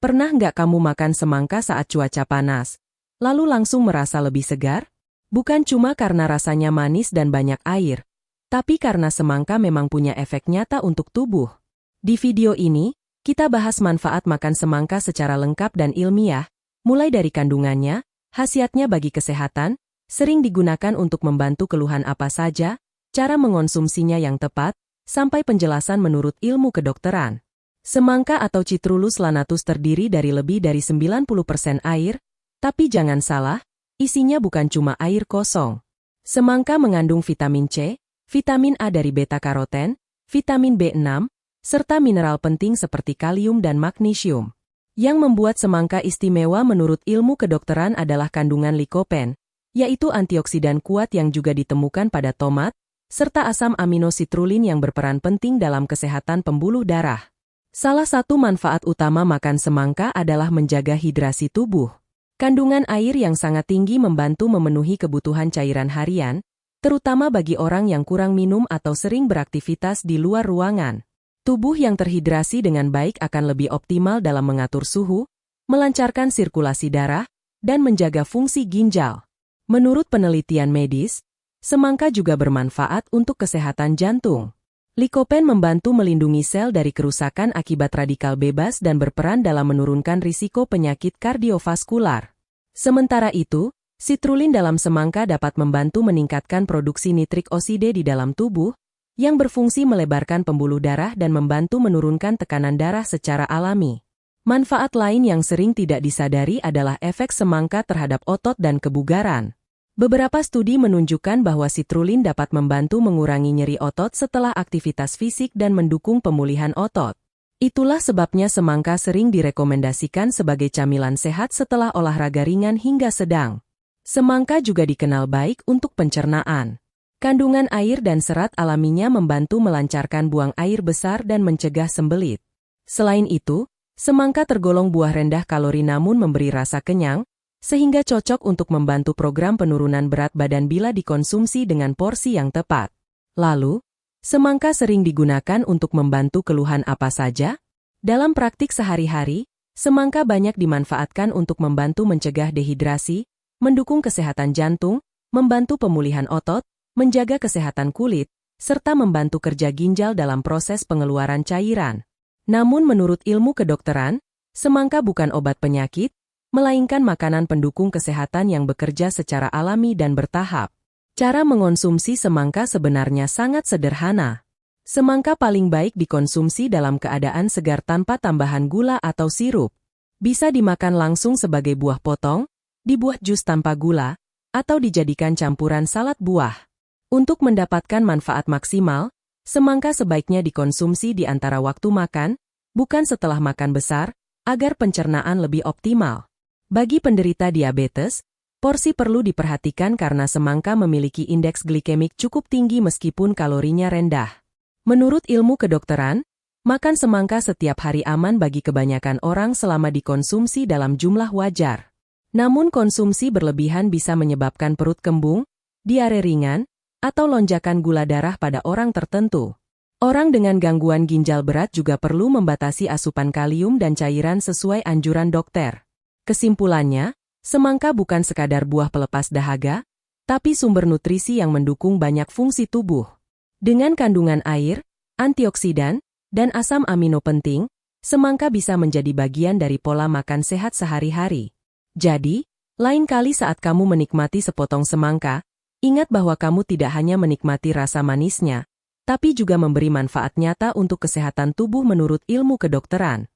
Pernah nggak kamu makan semangka saat cuaca panas, lalu langsung merasa lebih segar? Bukan cuma karena rasanya manis dan banyak air, tapi karena semangka memang punya efek nyata untuk tubuh. Di video ini, kita bahas manfaat makan semangka secara lengkap dan ilmiah, mulai dari kandungannya, khasiatnya bagi kesehatan, sering digunakan untuk membantu keluhan apa saja, cara mengonsumsinya yang tepat, sampai penjelasan menurut ilmu kedokteran. Semangka atau Citrullus lanatus terdiri dari lebih dari 90% air, tapi jangan salah, isinya bukan cuma air kosong. Semangka mengandung vitamin C, vitamin A dari beta-karoten, vitamin B6, serta mineral penting seperti kalium dan magnesium. Yang membuat semangka istimewa menurut ilmu kedokteran adalah kandungan likopen, yaitu antioksidan kuat yang juga ditemukan pada tomat, serta asam amino citrulline yang berperan penting dalam kesehatan pembuluh darah. Salah satu manfaat utama makan semangka adalah menjaga hidrasi tubuh. Kandungan air yang sangat tinggi membantu memenuhi kebutuhan cairan harian, terutama bagi orang yang kurang minum atau sering beraktivitas di luar ruangan. Tubuh yang terhidrasi dengan baik akan lebih optimal dalam mengatur suhu, melancarkan sirkulasi darah, dan menjaga fungsi ginjal. Menurut penelitian medis, semangka juga bermanfaat untuk kesehatan jantung. Likopen membantu melindungi sel dari kerusakan akibat radikal bebas dan berperan dalam menurunkan risiko penyakit kardiovaskular. Sementara itu, citrulline dalam semangka dapat membantu meningkatkan produksi nitrik oksida di dalam tubuh, yang berfungsi melebarkan pembuluh darah dan membantu menurunkan tekanan darah secara alami. Manfaat lain yang sering tidak disadari adalah efek semangka terhadap otot dan kebugaran. Beberapa studi menunjukkan bahwa citrulline dapat membantu mengurangi nyeri otot setelah aktivitas fisik dan mendukung pemulihan otot. Itulah sebabnya semangka sering direkomendasikan sebagai camilan sehat setelah olahraga ringan hingga sedang. Semangka juga dikenal baik untuk pencernaan. Kandungan air dan serat alaminya membantu melancarkan buang air besar dan mencegah sembelit. Selain itu, semangka tergolong buah rendah kalori namun memberi rasa kenyang, sehingga cocok untuk membantu program penurunan berat badan bila dikonsumsi dengan porsi yang tepat. Lalu, semangka sering digunakan untuk membantu keluhan apa saja? Dalam praktik sehari-hari, semangka banyak dimanfaatkan untuk membantu mencegah dehidrasi, mendukung kesehatan jantung, membantu pemulihan otot, menjaga kesehatan kulit, serta membantu kerja ginjal dalam proses pengeluaran cairan. Namun menurut ilmu kedokteran, semangka bukan obat penyakit, melainkan makanan pendukung kesehatan yang bekerja secara alami dan bertahap. Cara mengonsumsi semangka sebenarnya sangat sederhana. Semangka paling baik dikonsumsi dalam keadaan segar tanpa tambahan gula atau sirup. Bisa dimakan langsung sebagai buah potong, dibuat jus tanpa gula, atau dijadikan campuran salad buah. Untuk mendapatkan manfaat maksimal, semangka sebaiknya dikonsumsi di antara waktu makan, bukan setelah makan besar, agar pencernaan lebih optimal. Bagi penderita diabetes, porsi perlu diperhatikan karena semangka memiliki indeks glikemik cukup tinggi meskipun kalorinya rendah. Menurut ilmu kedokteran, makan semangka setiap hari aman bagi kebanyakan orang selama dikonsumsi dalam jumlah wajar. Namun konsumsi berlebihan bisa menyebabkan perut kembung, diare ringan, atau lonjakan gula darah pada orang tertentu. Orang dengan gangguan ginjal berat juga perlu membatasi asupan kalium dan cairan sesuai anjuran dokter. Kesimpulannya, semangka bukan sekadar buah pelepas dahaga, tapi sumber nutrisi yang mendukung banyak fungsi tubuh. Dengan kandungan air, antioksidan, dan asam amino penting, semangka bisa menjadi bagian dari pola makan sehat sehari-hari. Jadi, lain kali saat kamu menikmati sepotong semangka, ingat bahwa kamu tidak hanya menikmati rasa manisnya, tapi juga memberi manfaat nyata untuk kesehatan tubuh menurut ilmu kedokteran.